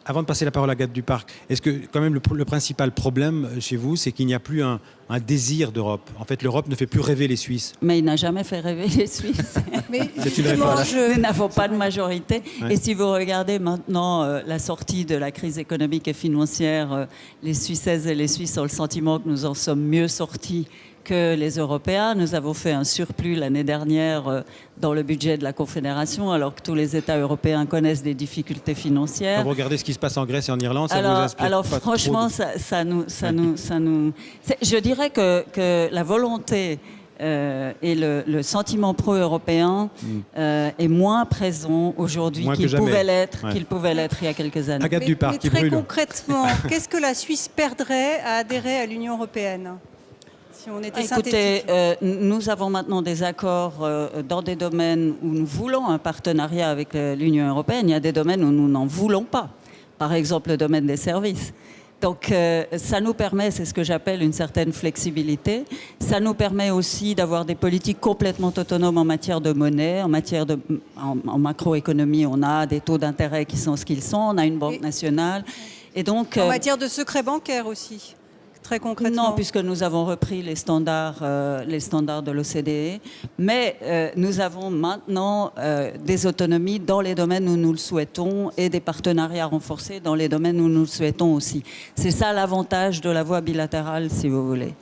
Avant de passer la parole à Agathe Duparc, est-ce que quand même le principal problème chez vous, c'est qu'il n'y a plus un désir d'Europe? En fait, l'Europe ne fait plus rêver les Suisses. Mais il n'a jamais fait rêver les Suisses. Mais C'est une justement, réponse. Nous n'avons pas de majorité. Ouais. Et si vous regardez maintenant la sortie de la crise économique et financière, les Suissaises et les Suisses ont le sentiment que nous en sommes mieux sortis que les Européens. Nous avons fait un surplus l'année dernière dans le budget de la Confédération, alors que tous les États européens connaissent des difficultés financières. Quand vous regardez ce qui se passe en Grèce et en Irlande, ça vous inspire alors pas franchement, trop je dirais que la volonté et le sentiment pro-européen est moins présent aujourd'hui Moins que qu'il jamais. pouvait l'être Ouais. il y a quelques années. Agathe Duparc, mais qui très brûle. concrètement, qu'est-ce que la Suisse perdrait à adhérer à l'Union européenne? Si on était Écoutez, synthétique. nous avons maintenant des accords dans des domaines où nous voulons un partenariat avec l'Union européenne. Il y a des domaines où nous n'en voulons pas. Par exemple, le domaine des services. Donc, ça nous permet, c'est ce que j'appelle une certaine flexibilité. Ça nous permet aussi d'avoir des politiques complètement autonomes en matière de monnaie, en macroéconomie. On a des taux d'intérêt qui sont ce qu'ils sont. On a une banque nationale. Et donc, En matière de secret bancaire aussi, très concrètement. non, puisque nous avons repris les standards de l'OCDE, mais nous avons maintenant des autonomies dans les domaines où nous le souhaitons et des partenariats renforcés dans les domaines où nous le souhaitons aussi. C'est ça l'avantage de la voie bilatérale, si vous voulez.